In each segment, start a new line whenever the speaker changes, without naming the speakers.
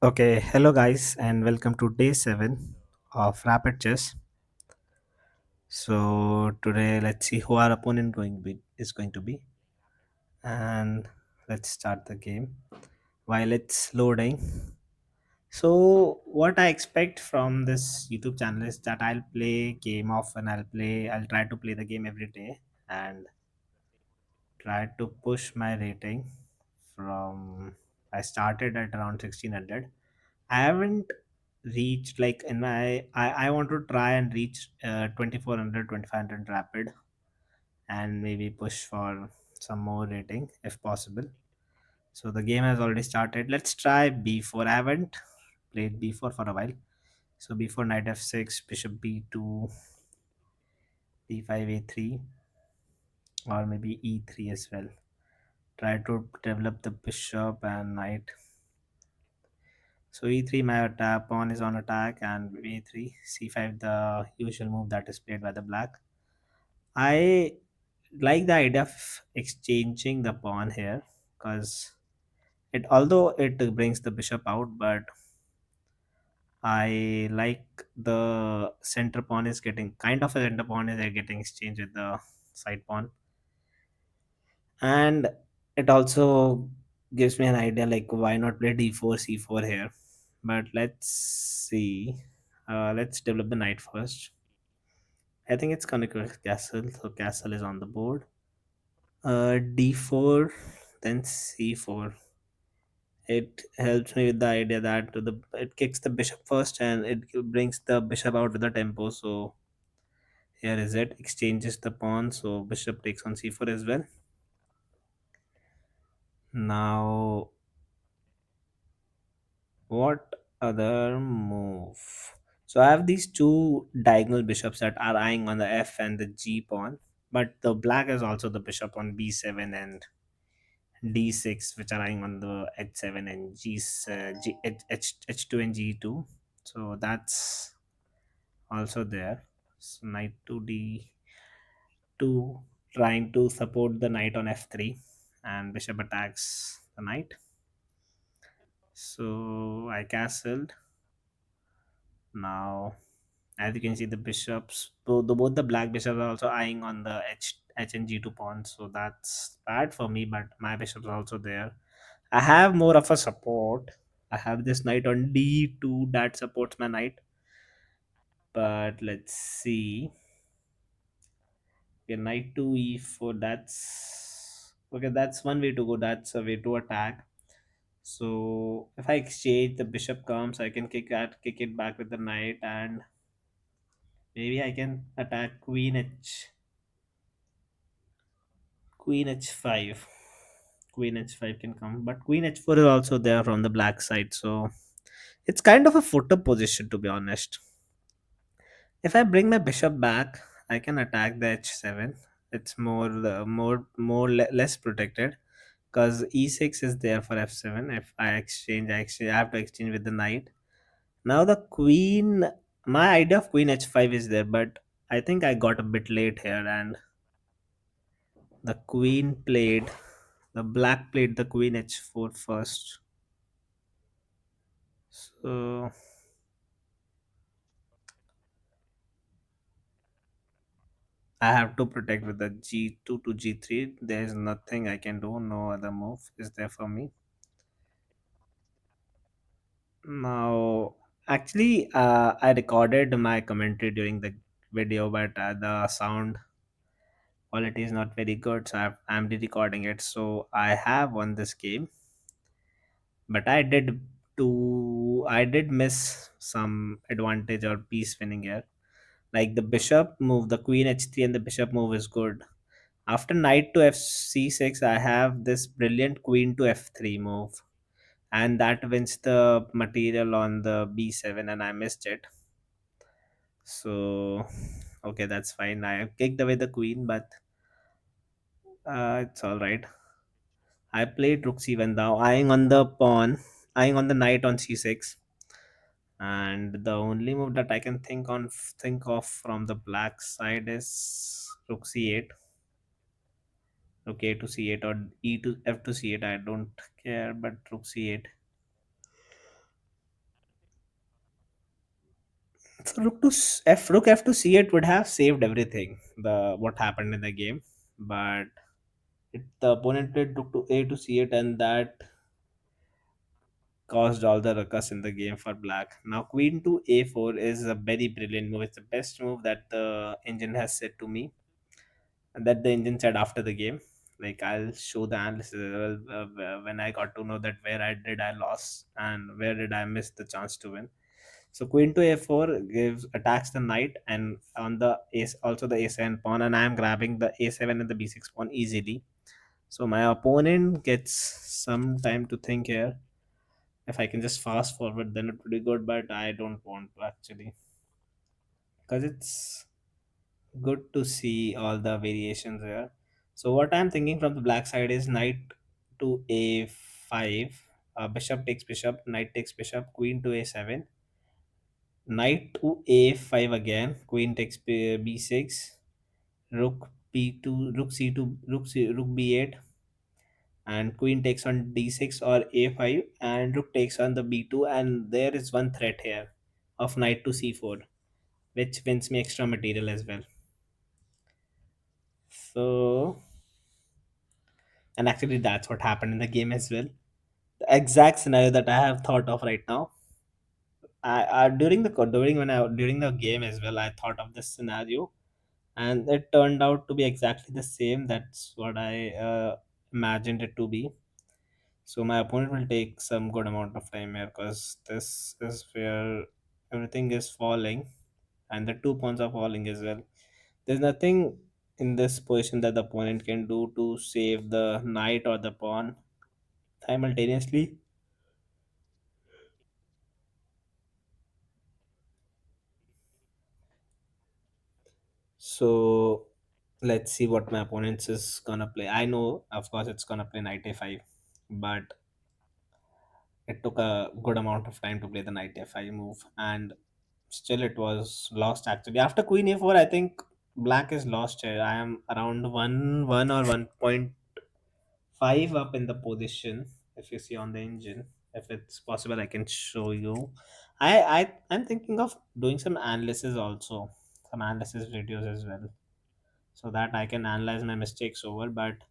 Okay, hello guys, and welcome to day 7 of Rapid Chess. So today, let's see who our opponent is going to be, and let's start the game. While it's loading, so what I expect from this YouTube channel is that I'll play game often. I'll try to play the game every day and try to push my rating from. I started at around 1600. I haven't reached like in my I want to try and reach 2400 rapid and maybe push for some more rating if possible. So the game has already started. Let's try b4. I haven't played b4 for a while. So before knight f6, bishop b2, b5 a3, or maybe e3 as well. Try to develop the bishop and knight. So e3, my attack pawn is on attack, and a3, c5, the usual move that is played by the black. I like the idea of exchanging the pawn here because although it brings the bishop out, but I like the center pawn is getting kind of a center pawn is getting exchanged with the side pawn, and it also gives me an idea like why not play d4 c4 here. But let's see. Let's develop the knight first. I think it's gonna go castle, so castle is on the board. D4, then C4. It helps me with the idea that it kicks the bishop first and it brings the bishop out with the tempo. So here is it, exchanges the pawn. So bishop takes on C4 as well. Now, what other move? So I have these two diagonal bishops that are eyeing on the F and the G pawn, but the black is also the bishop on B7 and d6, which are lying on the h7 and h2 and g2. So that's also there. So knight to d2, trying to support the knight on f3, and bishop attacks the knight. So I castled. Now, as you can see, the bishops, both the black bishops are also eyeing on the h and g2 pawns. So that's bad for me, but my bishops are also there. I have more of a support. I have this knight on d2 that supports my knight. But let's see. Okay, knight to e4. That's okay. That's one way to go. That's a way to attack. So if I exchange, the bishop comes. I can kick it back with the knight, and maybe I can attack queen h5. Queen h5 can come, but queen h4 is also there from the black side. So it's kind of a footer position, to be honest. If I bring my bishop back, I can attack the h7. It's less protected because e6 is there for f7. If I exchange, I have to exchange with the knight. Now the queen, my idea of queen h5 is there, but I think I got a bit late here, and the queen played, the black played the queen h4 first. So I have to protect with the g2 to g3. There is nothing I can do. No other move is there for me. Now, actually, I recorded my commentary during the video, but the sound quality is not very good, so I'm re-recording it. So I have won this game, but I did miss some advantage or piece winning here. Like the bishop move, the queen h3 and the bishop move is good. After knight to f c6, I have this brilliant queen to f3 move, and that wins the material on the b7, and I missed it. So okay, that's fine. I kicked away the queen, but it's all right. I played rook c1 now, eyeing on the pawn, eyeing on the knight on c6, and the only move that I can think of from the black side is rook c8, rook a to c8, or e to f to c8. I don't care, but rook c8. So rook f to c8 would have saved everything, the what happened in the game, but the opponent played rook to a to c8, and that caused all the ruckus in the game for black. Now queen to a4 is a very brilliant move. It's the best move that the engine has said to me, and that the engine said after the game. Like, I'll show the analysis when I got to know that where I did I lost and where did I miss the chance to win. So queen to a4 gives attacks the knight, and on the ace also the a7 pawn, and I am grabbing the a7 and the b6 pawn easily. So my opponent gets some time to think here. If I can just fast forward, then it would be good, but I don't want to actually, because it's good to see all the variations here. So what I'm thinking from the black side is knight to a5, bishop takes bishop, knight takes bishop, queen to a7, knight to a5 again, queen takes b6, rook b2, rook c2, rook b8, and queen takes on d6 or a5, and rook takes on the b2, and there is one threat here of knight to c4, which wins me extra material as well. So, and actually that's what happened in the game as well. The exact scenario that I have thought of right now. I during the during the game as well, I thought of this scenario, and it turned out to be exactly the same. That's what I imagined it to be. So my opponent will take some good amount of time here, because this is where everything is falling, and the two pawns are falling as well. There's nothing in this position that the opponent can do to save the knight or the pawn simultaneously. So let's see what my opponent is gonna play. I know, of course, it's gonna play knight a5, but it took a good amount of time to play the knight f5 move, and still it was lost actually. After queen a4, I think black is lost here. I am around 1 or 1.5 up in the position. If you see on the engine, if it's possible, I can show you. I'm thinking of doing some analysis also, some analysis videos as well, so that I can analyze my mistakes over. But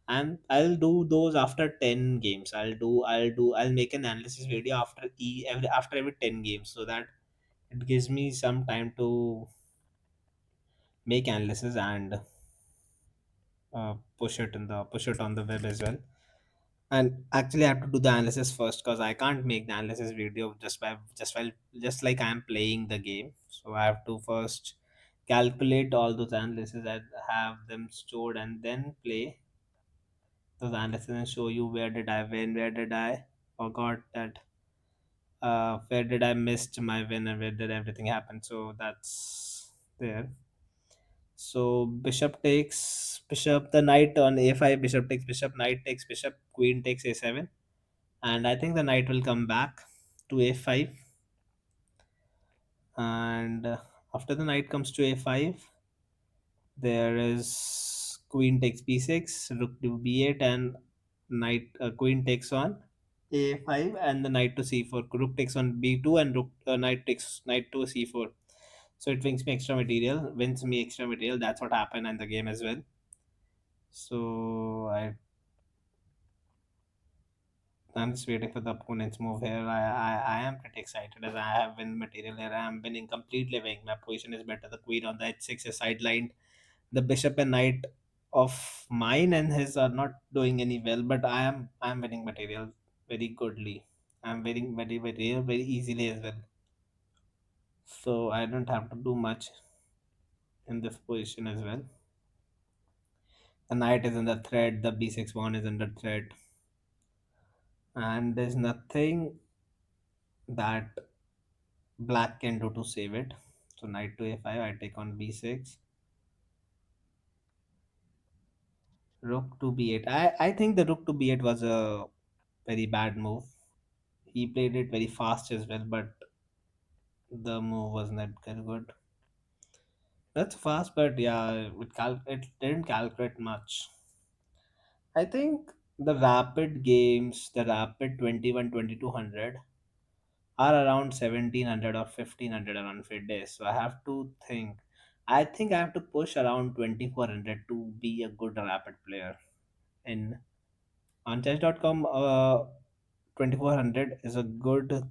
I'll do those after 10 games. I'll make an analysis video after every 10 games, so that it gives me some time to make analysis and push it on the web as well. And actually I have to do the analysis first, because I can't make the analysis video just like I'm playing the game. So I have to first calculate all those analysis and have them stored, and then play those analysis and show you where did I win, where did I forgot that, where did I missed my win, and where did everything happen. So that's there. So bishop takes bishop, the knight on a5, bishop takes bishop, knight takes bishop, queen takes a7, and I think the knight will come back to a5, and after the knight comes to a5, there is queen takes b6, rook to b8, and queen takes on a5, and the knight to c4. Rook takes on b2, and knight takes knight to c4. So it wins me extra material. That's what happened in the game as well. So I'm just waiting for the opponent's move here. I am pretty excited as I have win material here. I am winning completely winning. My position is better. The queen on the h6 is sidelined. The bishop and knight of mine and his are not doing any well, but I am winning material very goodly. I'm winning very easily as well. So I don't have to do much in this position as well. The knight is under threat, the b6 pawn is under threat, and there's nothing that black can do to save it. So knight to a5, I take on b6, rook to b8. I think the rook to b8 was a very bad move. He played it very fast as well, but the move was not very good. That's fast, but yeah, it didn't calculate much. I think the rapid games, the rapid 21 2200, are around 1700 or 1500 around fide. So I have to think. I think I have to push around 2400 to be a good rapid player. In on chess.com, 2400 is a good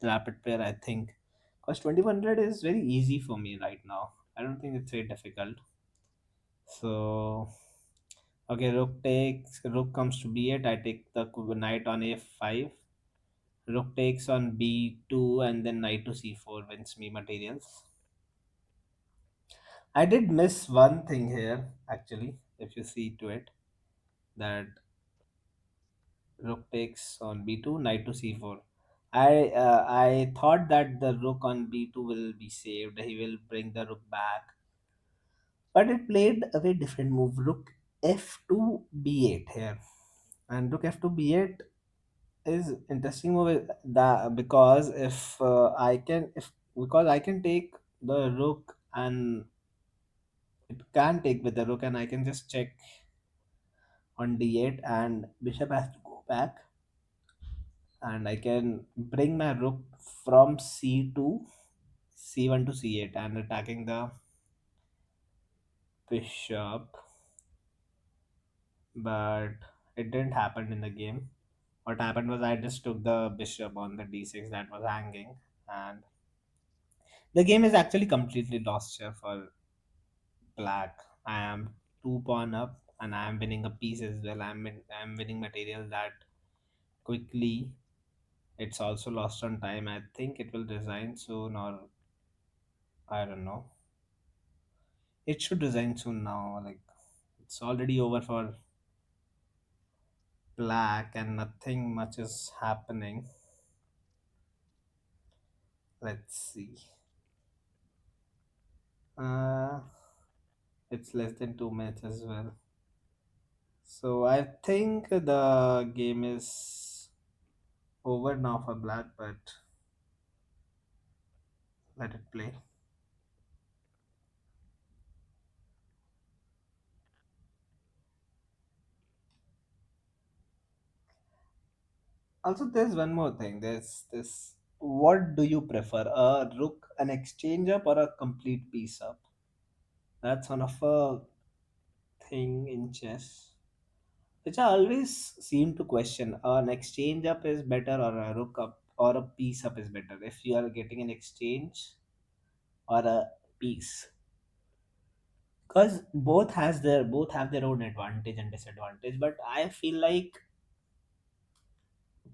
rapid player, I think. Because 2400 is very easy for me right now. I don't think it's very difficult. So, okay, rook comes to b8. I take the knight on a5. Rook takes on b2 and then knight to c4 wins me materials. I did miss one thing here, actually, if you see to it, that rook takes on b2, knight to c4. I thought that the rook on b2 will be saved. He will bring the rook back, but it played a very different move. Rook f2 b8 here, and rook f2 b8 is interesting move that because if I can if because I can take the rook and it can take with the rook and I can just check on d8 and bishop has to go back and I can bring my rook from c2 c1 to c8 and attacking the bishop, but it didn't happen in the game. What happened was I just took the bishop on the d6 that was hanging, and the game is actually completely lost here for black. I am two pawn up and I am winning a piece as well. I'm winning material that quickly. It's also lost on time. I think it will resign soon, or I don't know. It should resign soon now. Like it's already over for black and nothing much is happening. Let's see. Uh, it's less than 2 minutes as well. So I think the game is over now for black, but let it play. Also, there's one more thing. There's this. What do you prefer, a rook, an exchange up, or a complete piece up? That's one of a thing in chess, which I always seem to question. An exchange up is better, or a rook up, or a piece up is better. If you are getting an exchange or a piece, because both have their own advantage and disadvantage. But I feel like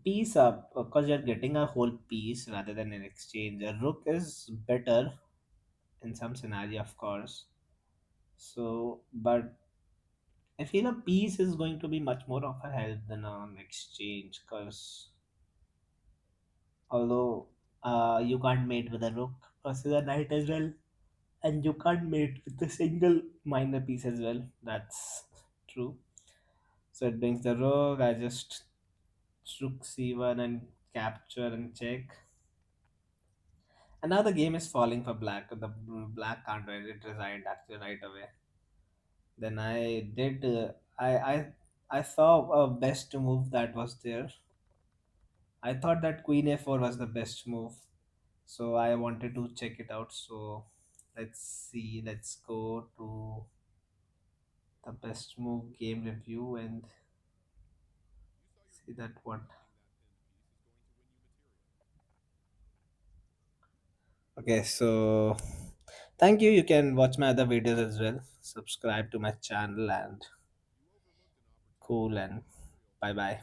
piece up because you're getting a whole piece rather than an exchange. A rook is better in some scenario, of course. So, but I feel a piece is going to be much more of a help than an exchange because although you can't mate with a rook versus a knight as well, and you can't mate with a single minor piece as well. That's true. So it brings the rook. I just rook c1 and capture and check. And now the game is falling for black. The black can't win. It resigned actually right away. Then I did. I saw a best move that was there. I thought that Queen A4 was the best move, so I wanted to check it out. So let's see. Let's go to the best move game review and see that what. Okay, so thank you. You can watch my other videos as well. Subscribe to my channel and cool and bye bye.